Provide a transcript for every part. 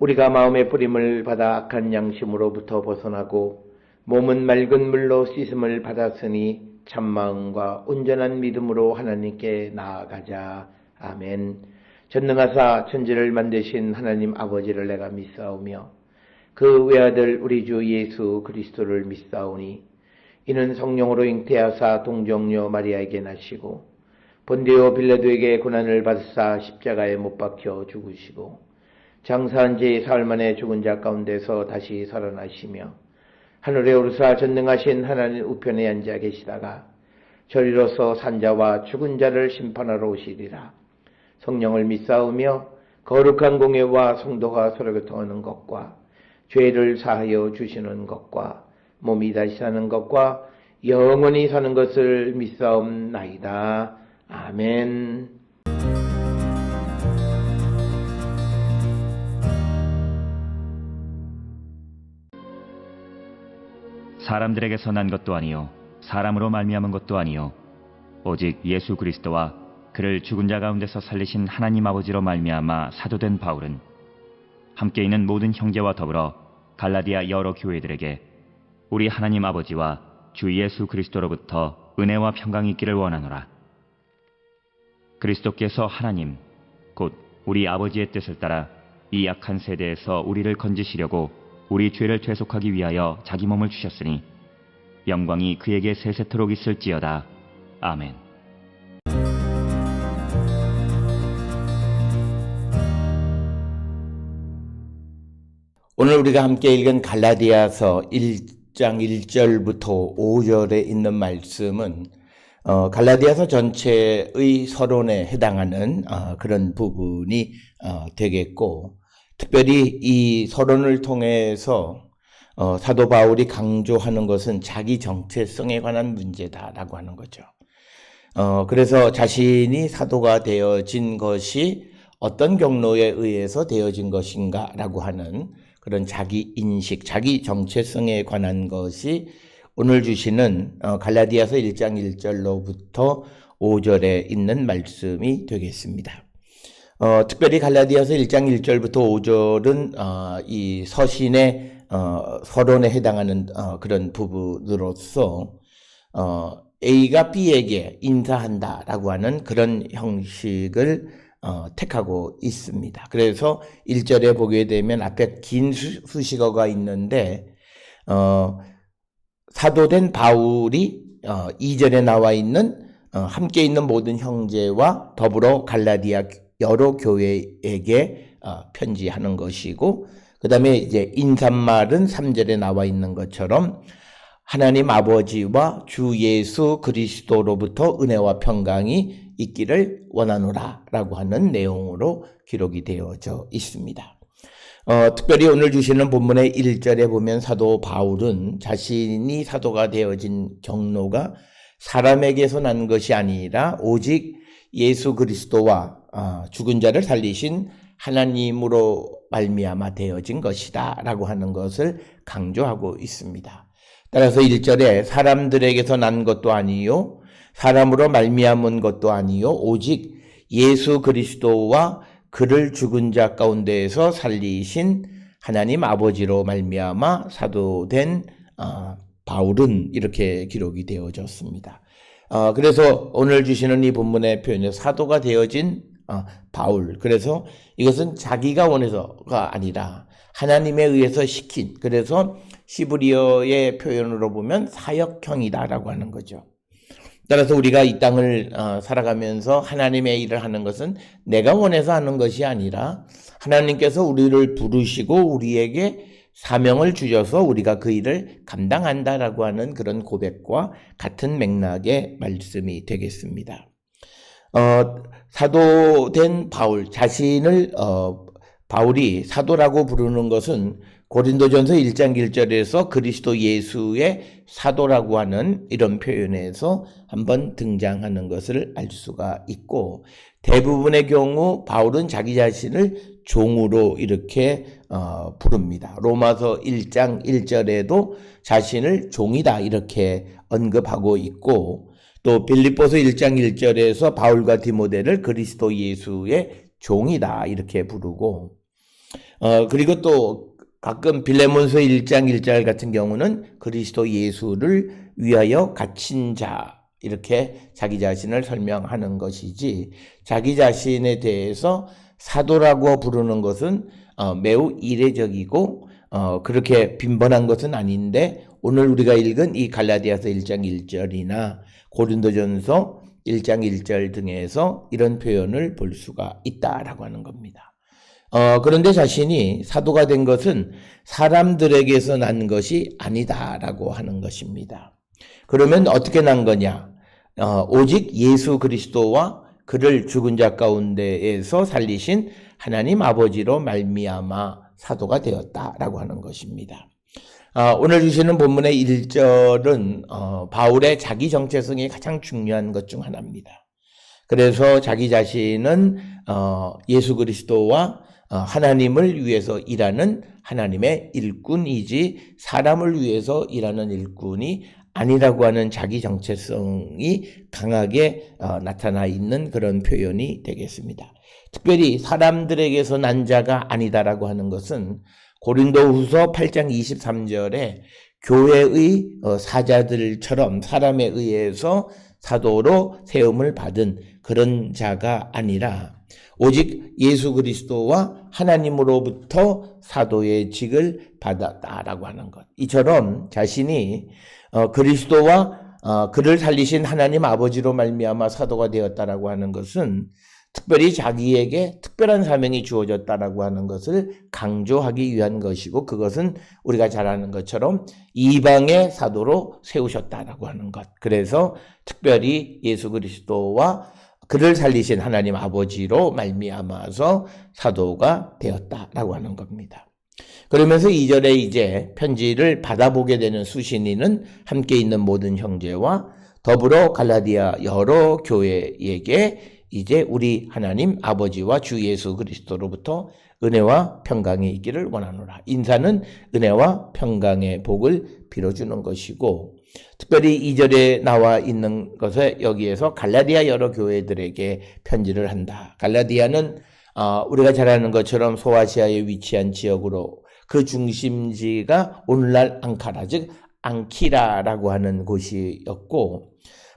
우리가 마음의 뿌림을 받아 악한 양심으로부터 벗어나고 몸은 맑은 물로 씻음을 받았으니 참마음과 온전한 믿음으로 하나님께 나아가자. 아멘. 전능하사 천지를 만드신 하나님 아버지를 내가 믿사오며 그 외아들 우리 주 예수 그리스도를 믿사오니 이는 성령으로 잉태하사 동정녀 마리아에게 나시고 본디오 빌라도에게 고난을 받으사 십자가에 못 박혀 죽으시고 장사한 지 사흘 만에 죽은 자 가운데서 다시 살아나시며 하늘에 오르사 전능하신 하나님 우편에 앉아 계시다가 저리로서 산자와 죽은 자를 심판하러 오시리라. 성령을 믿사오며 거룩한 공예와 성도가 서로 교통하는 것과 죄를 사하여 주시는 것과 몸이 다시 사는 것과 영원히 사는 것을 믿사옵나이다. 아멘. 사람들에게서 난 것도 아니요 사람으로 말미암은 것도 아니요 오직 예수 그리스도와 그를 죽은 자 가운데서 살리신 하나님 아버지로 말미암아 사도된 바울은 함께 있는 모든 형제와 더불어 갈라디아 여러 교회들에게 우리 하나님 아버지와 주 예수 그리스도로부터 은혜와 평강이 있기를 원하노라. 그리스도께서 하나님 곧 우리 아버지의 뜻을 따라 이 악한 세대에서 우리를 건지시려고 우리 죄를 죄속하기 위하여 자기 몸을 주셨으니 영광이 그에게 세세토록 있을지어다. 아멘. 오늘 우리가 함께 읽은 갈라디아서 1장 1절부터 5절에 있는 말씀은 갈라디아서 전체의 서론에 해당하는 그런 부분이 되겠고, 특별히 이 서론을 통해서 사도 바울이 강조하는 것은 자기 정체성에 관한 문제다라고 하는 거죠. 그래서 자신이 사도가 되어진 것이 어떤 경로에 의해서 되어진 것인가 라고 하는 그런 자기 인식, 자기 정체성에 관한 것이 오늘 주시는 갈라디아서 1장 1절로부터 5절에 있는 말씀이 되겠습니다. 특별히 갈라디아서 1장 1절부터 5절은 이 서신의 서론에 해당하는 그런 부분으로서 A가 B에게 인사한다라고 하는 그런 형식을 택하고 있습니다. 그래서 1절에 보게 되면 앞에 긴 수식어가 있는데 사도된 바울이 2절에 나와 있는 함께 있는 모든 형제와 더불어 갈라디아 여러 교회에게 편지하는 것이고, 그 다음에 이제 인사말은 3절에 나와 있는 것처럼 하나님 아버지와 주 예수 그리스도로부터 은혜와 평강이 있기를 원하노라 라고 하는 내용으로 기록이 되어져 있습니다. 특별히 오늘 주시는 본문의 1절에 보면 사도 바울은 자신이 사도가 되어진 경로가 사람에게서 난 것이 아니라 오직 예수 그리스도와 죽은 자를 살리신 하나님으로 말미암아 되어진 것이다 라고 하는 것을 강조하고 있습니다. 따라서 1절에 사람들에게서 난 것도 아니요 사람으로 말미암은 것도 아니요 오직 예수 그리스도와 그를 죽은 자 가운데에서 살리신 하나님 아버지로 말미암아 사도된 바울은 이렇게 기록이 되어졌습니다. 그래서 오늘 주시는 이 본문의 표현에 사도가 되어진 바울, 그래서 이것은 자기가 원해서가 아니라 하나님에 의해서 시킨, 그래서 시브리어의 표현으로 보면 사역형이다라고 하는 거죠. 따라서 우리가 이 땅을 살아가면서 하나님의 일을 하는 것은 내가 원해서 하는 것이 아니라 하나님께서 우리를 부르시고 우리에게 사명을 주셔서 우리가 그 일을 감당한다라고 하는 그런 고백과 같은 맥락의 말씀이 되겠습니다. 사도된 바울 자신을 바울이 사도라고 부르는 것은 고린도전서 1장 1절에서 그리스도 예수의 사도라고 하는 이런 표현에서 한번 등장하는 것을 알 수가 있고, 대부분의 경우 바울은 자기 자신을 종으로 이렇게 부릅니다. 로마서 1장 1절에도 자신을 종이다 이렇게 언급하고 있고, 또 빌립보서 1장 1절에서 바울과 디모데를 그리스도 예수의 종이다 이렇게 부르고, 그리고 또 가끔 빌레몬서 1장 1절 같은 경우는 그리스도 예수를 위하여 갇힌 자 이렇게 자기 자신을 설명하는 것이지, 자기 자신에 대해서 사도라고 부르는 것은 매우 이례적이고 그렇게 빈번한 것은 아닌데, 오늘 우리가 읽은 이 갈라디아서 1장 1절이나 고린도전서 1장 1절 등에서 이런 표현을 볼 수가 있다라고 하는 겁니다. 그런데 자신이 사도가 된 것은 사람들에게서 난 것이 아니다라고 하는 것입니다. 그러면 어떻게 난 거냐? 오직 예수 그리스도와 그를 죽은 자 가운데에서 살리신 하나님 아버지로 말미암아 사도가 되었다라고 하는 것입니다. 오늘 주시는 본문의 1절은 바울의 자기 정체성이 가장 중요한 것 중 하나입니다. 그래서 자기 자신은 예수 그리스도와 하나님을 위해서 일하는 하나님의 일꾼이지 사람을 위해서 일하는 일꾼이 아니라고 하는 자기 정체성이 강하게 나타나 있는 그런 표현이 되겠습니다. 특별히 사람들에게서 난 자가 아니다라고 하는 것은 고린도후서 8장 23절에 교회의 사자들처럼 사람에 의해서 사도로 세움을 받은 그런 자가 아니라 오직 예수 그리스도와 하나님으로부터 사도의 직을 받았다라고 하는 것. 이처럼 자신이 그리스도와 그를 살리신 하나님 아버지로 말미암아 사도가 되었다라고 하는 것은 특별히 자기에게 특별한 사명이 주어졌다라고 하는 것을 강조하기 위한 것이고, 그것은 우리가 잘 아는 것처럼 이방의 사도로 세우셨다라고 하는 것. 그래서 특별히 예수 그리스도와 그를 살리신 하나님 아버지로 말미암아서 사도가 되었다라고 하는 겁니다. 그러면서 2절에 이제 편지를 받아보게 되는 수신인은 함께 있는 모든 형제와 더불어 갈라디아 여러 교회에게 이제 우리 하나님 아버지와 주 예수 그리스도로부터 은혜와 평강이 있기를 원하노라. 인사는 은혜와 평강의 복을 빌어주는 것이고, 특별히 2절에 나와 있는 것에 여기에서 갈라디아 여러 교회들에게 편지를 한다. 갈라디아는 우리가 잘 아는 것처럼 소아시아에 위치한 지역으로 그 중심지가 오늘날 앙카라, 즉 앙키라라고 하는 곳이었고,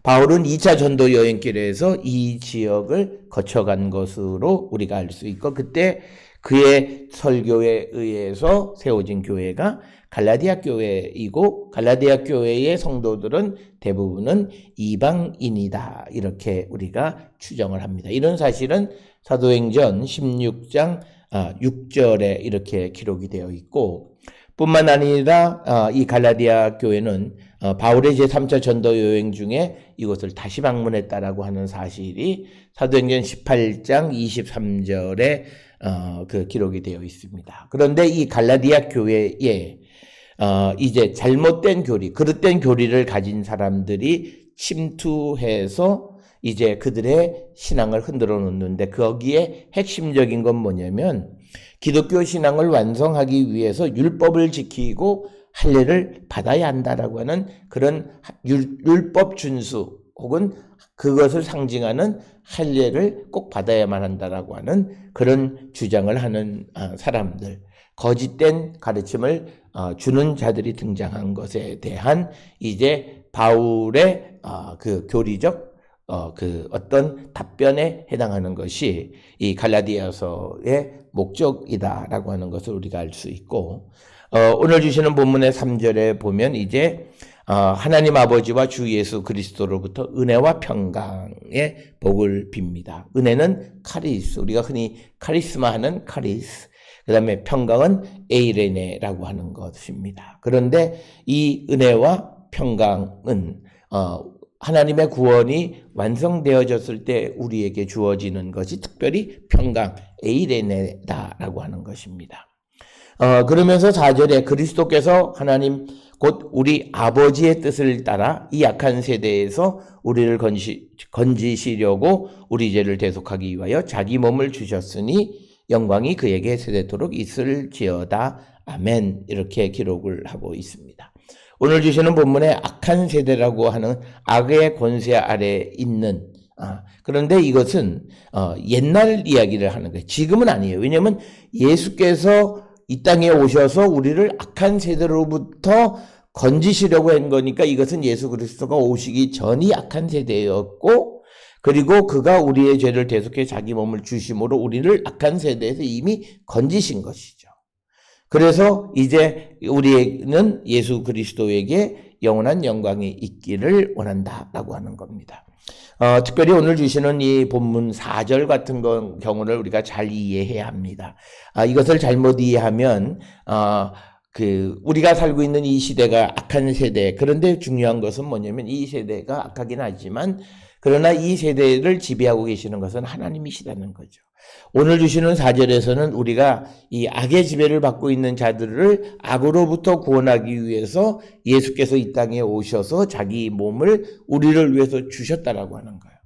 바울은 2차 전도 여행길에서 이 지역을 거쳐간 것으로 우리가 알 수 있고, 그때 그의 설교에 의해서 세워진 교회가 갈라디아 교회이고, 갈라디아 교회의 성도들은 대부분은 이방인이다, 이렇게 우리가 추정을 합니다. 이런 사실은 사도행전 16장 6절에 이렇게 기록이 되어 있고, 뿐만 아니라 이 갈라디아 교회는 바울의 제3차 전도 여행 중에 이곳을 다시 방문했다라고 하는 사실이 사도행전 18장 23절에 그 기록이 되어 있습니다. 그런데 이 갈라디아 교회에 이제 잘못된 교리, 그릇된 교리를 가진 사람들이 침투해서 이제 그들의 신앙을 흔들어 놓는데, 거기에 핵심적인 건 뭐냐면 기독교 신앙을 완성하기 위해서 율법을 지키고 할례를 받아야 한다라고 하는 그런 율법 준수, 혹은 그것을 상징하는 할례를 꼭 받아야만 한다라고 하는 그런 주장을 하는 사람들, 거짓된 가르침을 주는 자들이 등장한 것에 대한 이제 바울의 그 교리적 그 어떤 답변에 해당하는 것이 이 갈라디아서의 목적이다라고 하는 것을 우리가 알 수 있고, 오늘 주시는 본문의 3절에 보면 이제 하나님 아버지와 주 예수 그리스도로부터 은혜와 평강의 복을 빕니다. 은혜는 카리스, 우리가 흔히 카리스마 하는 카리스, 그 다음에 평강은 에이레네라고 하는 것입니다. 그런데 이 은혜와 평강은 하나님의 구원이 완성되어졌을 때 우리에게 주어지는 것이 특별히 평강, 에이레네다라고 하는 것입니다. 그러면서 4절에 그리스도께서 하나님 곧 우리 아버지의 뜻을 따라 이 악한 세대에서 우리를 건지시려고 우리 죄를 대속하기 위하여 자기 몸을 주셨으니 영광이 그에게 세대토록 있을지어다. 아멘. 이렇게 기록을 하고 있습니다. 오늘 주시는 본문에 악한 세대라고 하는 악의 권세 아래 있는, 그런데 이것은 옛날 이야기를 하는 거예요. 지금은 아니에요. 왜냐하면 예수께서 이 땅에 오셔서 우리를 악한 세대로부터 건지시려고 한 거니까, 이것은 예수 그리스도가 오시기 전이 악한 세대였고, 그리고 그가 우리의 죄를 대속해 자기 몸을 주심으로 우리를 악한 세대에서 이미 건지신 것이죠. 그래서 이제 우리는 예수 그리스도에게 영원한 영광이 있기를 원한다라고 하는 겁니다. 특별히 오늘 주시는 이 본문 4절 같은 경우를 우리가 잘 이해해야 합니다. 이것을 잘못 이해하면 우리가 살고 있는 이 시대가 악한 세대, 그런데 중요한 것은 뭐냐면 이 세대가 악하긴 하지만 그러나 이 세대를 지배하고 계시는 것은 하나님이시라는 거죠. 오늘 주시는 4절에서는 우리가 이 악의 지배를 받고 있는 자들을 악으로부터 구원하기 위해서 예수께서 이 땅에 오셔서 자기 몸을 우리를 위해서 주셨다라고 하는 거예요.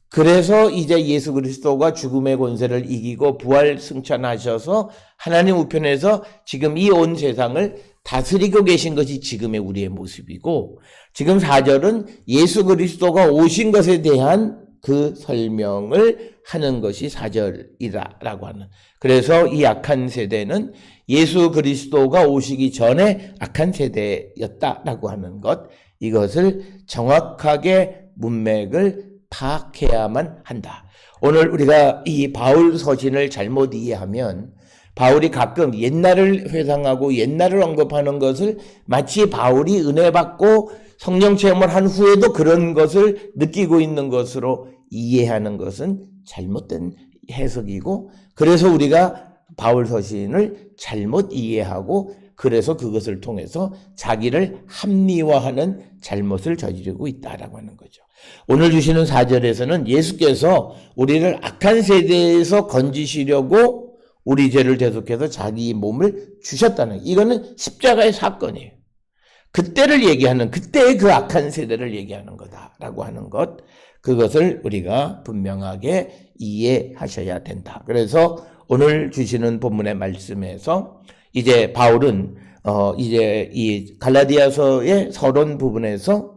그래서 이제 예수 그리스도가 죽음의 권세를 이기고 부활 승천하셔서 하나님 우편에서 지금 이 온 세상을 다스리고 계신 것이 지금의 우리의 모습이고, 지금 4절은 예수 그리스도가 오신 것에 대한 그 설명을 하는 것이 4절이라고 하는. 그래서 이 악한 세대는 예수 그리스도가 오시기 전에 악한 세대였다라고 하는 것, 이것을 정확하게 문맥을 파악해야만 한다. 오늘 우리가 이 바울 서신을 잘못 이해하면 바울이 가끔 옛날을 회상하고 옛날을 언급하는 것을 마치 바울이 은혜 받고 성령 체험을 한 후에도 그런 것을 느끼고 있는 것으로 이해하는 것은 잘못된 해석이고, 그래서 우리가 바울 서신을 잘못 이해하고, 그래서 그것을 통해서 자기를 합리화하는 잘못을 저지르고 있다라고 하는 거죠. 오늘 주시는 4절에서는 예수께서 우리를 악한 세대에서 건지시려고 우리 죄를 대속해서 자기 몸을 주셨다는, 이거는 십자가의 사건이에요. 그때를 얘기하는, 그때의 그 악한 세대를 얘기하는 거다라고 하는 것, 그것을 우리가 분명하게 이해하셔야 된다. 그래서 오늘 주시는 본문의 말씀에서 이제 바울은 이제 이 갈라디아서의 서론 부분에서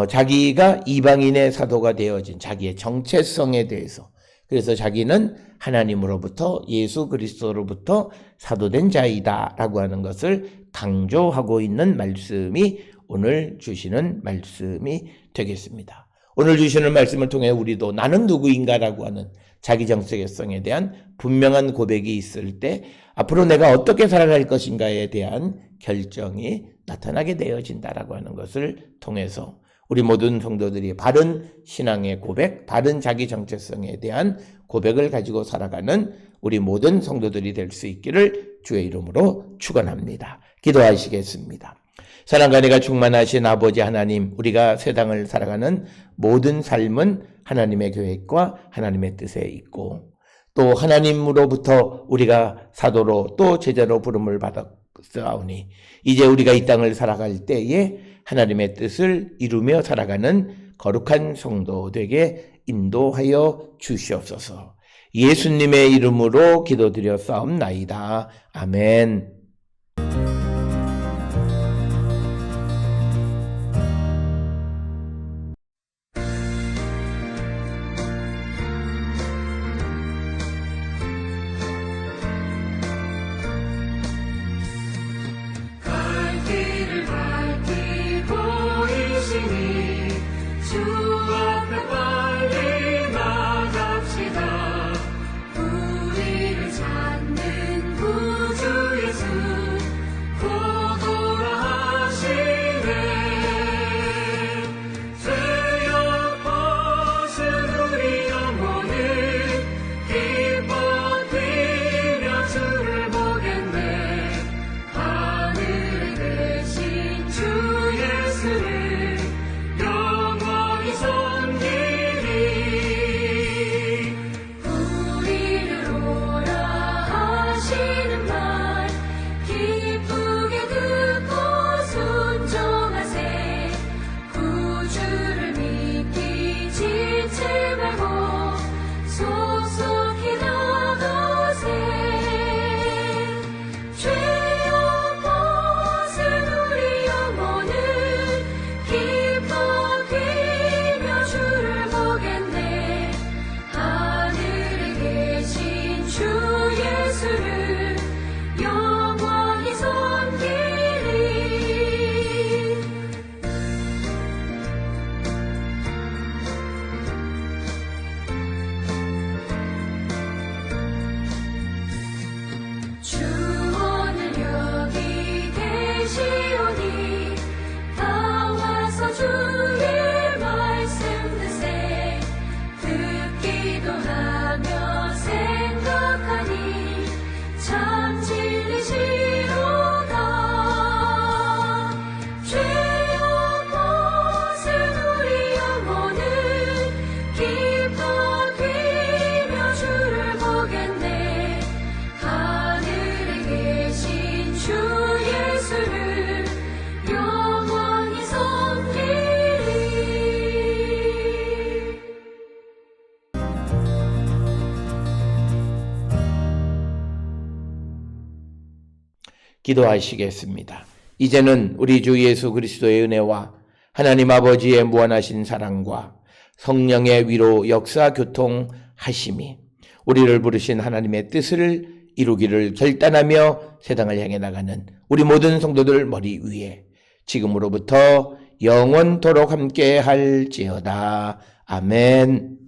자기가 이방인의 사도가 되어진 자기의 정체성에 대해서, 그래서 자기는 하나님으로부터 예수 그리스도로부터 사도된 자이다라고 하는 것을 강조하고 있는 말씀이 오늘 주시는 말씀이 되겠습니다. 오늘 주시는 말씀을 통해 우리도 나는 누구인가라고 하는 자기 정체성에 대한 분명한 고백이 있을 때 앞으로 내가 어떻게 살아갈 것인가에 대한 결정이 나타나게 되어진다라고 하는 것을 통해서 우리 모든 성도들이 바른 신앙의 고백, 바른 자기 정체성에 대한 고백을 가지고 살아가는 우리 모든 성도들이 될 수 있기를 주의 이름으로 축원합니다. 기도하시겠습니다. 사랑과 은혜가 충만하신 아버지 하나님, 우리가 세상을 살아가는 모든 삶은 하나님의 계획과 하나님의 뜻에 있고, 또 하나님으로부터 우리가 사도로 또 제자로 부름을 받았사오니 이제 우리가 이 땅을 살아갈 때에 하나님의 뜻을 이루며 살아가는 거룩한 성도 되게 인도하여 주시옵소서. 예수님의 이름으로 기도드려 싸움나이다. 아멘. 기도하시겠습니다. 이제는 우리 주 예수 그리스도의 은혜와 하나님 아버지의 무한하신 사랑과 성령의 위로 역사 교통하심이 우리를 부르신 하나님의 뜻을 이루기를 결단하며 세상을 향해 나가는 우리 모든 성도들 머리 위에 지금으로부터 영원토록 함께 할지어다. 아멘.